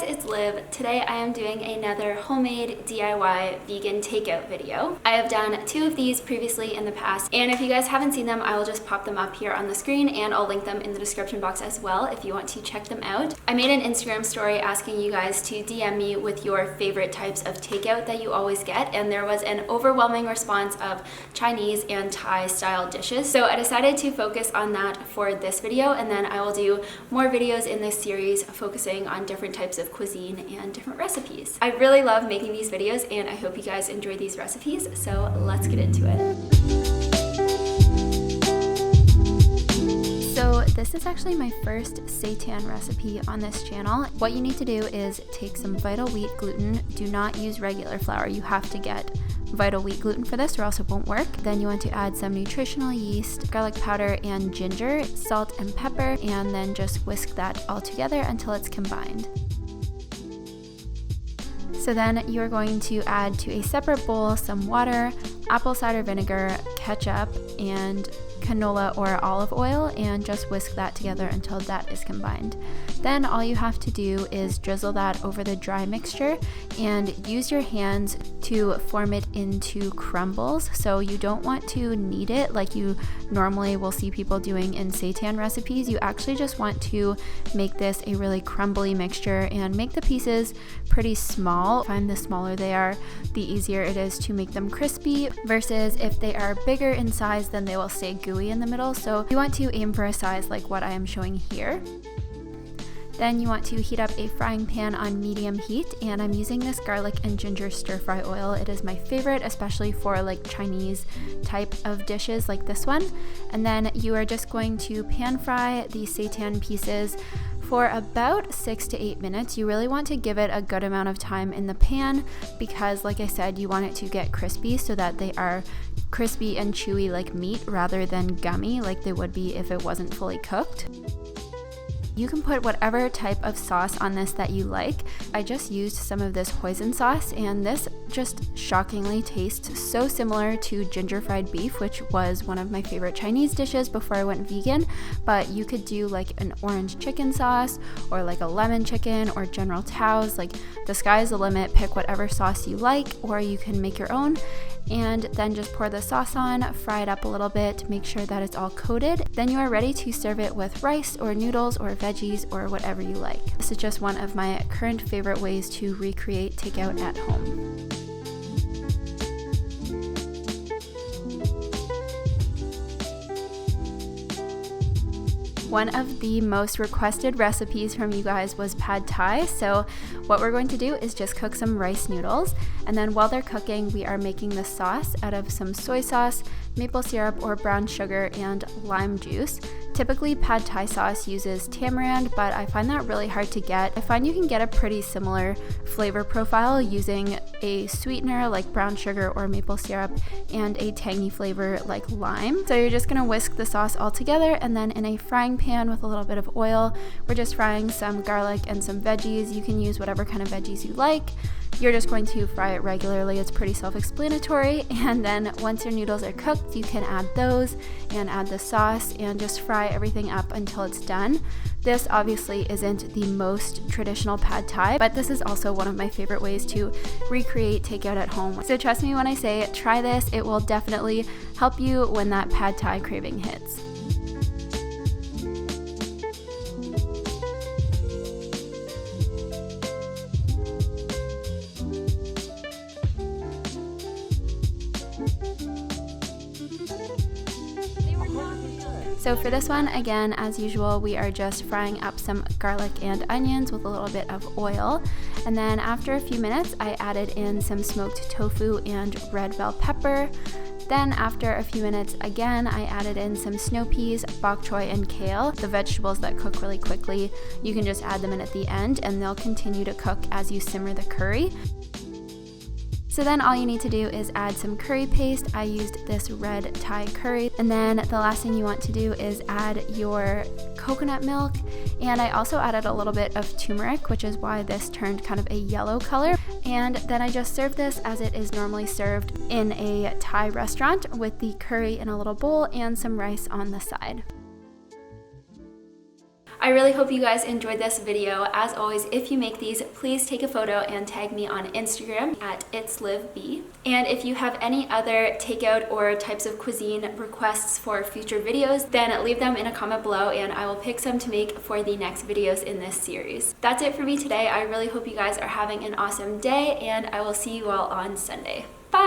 it's Liv. Today I am doing another homemade DIY vegan takeout video. I have done 2 of these previously in the past, and if you guys haven't seen them, I will just pop them up here on the screen and I'll link them in the description box as well if you want to check them out. I made an Instagram story asking you guys to DM me with your favorite types of takeout that you always get, and there was an overwhelming response of Chinese and Thai style dishes. So I decided to focus on that for this video, and then I will do more videos in this series focusing on different types of cuisine and different recipes. I really love making these videos and I hope you guys enjoy these recipes, so let's get into it. So this is actually my first seitan recipe on this channel. What you need to do is take some vital wheat gluten. Do not use regular flour. You have to get vital wheat gluten for this or else it won't work. Then you want to add some nutritional yeast, garlic powder and ginger, salt and pepper, and then just whisk that all together until it's combined. So then you're going to add to a separate bowl some water, apple cider vinegar, ketchup, and canola or olive oil, and just whisk that together until that is combined. Then all you have to do is drizzle that over the dry mixture and use your hands to form it into crumbles. So you don't want to knead it like you normally will see people doing in seitan recipes. You actually just want to make this a really crumbly mixture and make the pieces pretty small. I find the smaller they are, the easier it is to make them crispy, versus if they are bigger in size, then they will stay gooey in the middle. So you want to aim for a size like what I am showing here. Then you want to heat up a frying pan on medium heat, and I'm using this garlic and ginger stir fry oil. It is my favorite, especially for like Chinese type of dishes like this one. And then you are just going to pan fry the seitan pieces for about 6 to 8 minutes. You really want to give it a good amount of time in the pan because, like I said, you want it to get crispy so that they are crispy and chewy like meat rather than gummy like they would be if it wasn't fully cooked. You can put whatever type of sauce on this that you like. I just used some of this hoisin sauce, and this just shockingly tastes so similar to ginger fried beef, which was one of my favorite Chinese dishes before I went vegan. But you could do like an orange chicken sauce or like a lemon chicken or General Tao's. Like, the sky's the limit. Pick whatever sauce you like, or you can make your own. And then just pour the sauce on, fry it up a little bit, make sure that it's all coated. Then you are ready to serve it with rice or noodles or veggies or whatever you like. This is just one of my current favorite ways to recreate takeout at home. One of the most requested recipes from you guys was pad thai. So what we're going to do is just cook some rice noodles, and then while they're cooking, we are making the sauce out of some soy sauce, maple syrup or brown sugar, and lime juice. Typically pad thai sauce uses tamarind, but I find that really hard to get. I find you can get a pretty similar flavor profile using a sweetener like brown sugar or maple syrup and a tangy flavor like lime. So you're just gonna whisk the sauce all together, and then in a frying pan with a little bit of oil, we're just frying some garlic and some veggies. You can use whatever kind of veggies you like. You're just going to fry it regularly. It's pretty self-explanatory. And then once your noodles are cooked, you can add those and add the sauce and just fry everything up until it's done. This obviously isn't the most traditional pad thai, but this is also one of my favorite ways to recreate takeout at home. So trust me when I say try this. It will definitely help you when that pad thai craving hits. So for this one, again, as usual, we are just frying up some garlic and onions with a little bit of oil. And then after a few minutes, I added in some smoked tofu and red bell pepper. Then after a few minutes, again, I added in some snow peas, bok choy, and kale. The vegetables that cook really quickly, you can just add them in at the end and they'll continue to cook as you simmer the curry. So then all you need to do is add some curry paste. I used this red Thai curry. And then the last thing you want to do is add your coconut milk. And I also added a little bit of turmeric, which is why this turned kind of a yellow color. And then I just served this as it is normally served in a Thai restaurant, with the curry in a little bowl and some rice on the side. I really hope you guys enjoyed this video. As always, if you make these, please take a photo and tag me on Instagram at itslivb. And if you have any other takeout or types of cuisine requests for future videos, then leave them in a comment below and I will pick some to make for the next videos in this series. That's it for me today. I really hope you guys are having an awesome day and I will see you all on Sunday. Bye!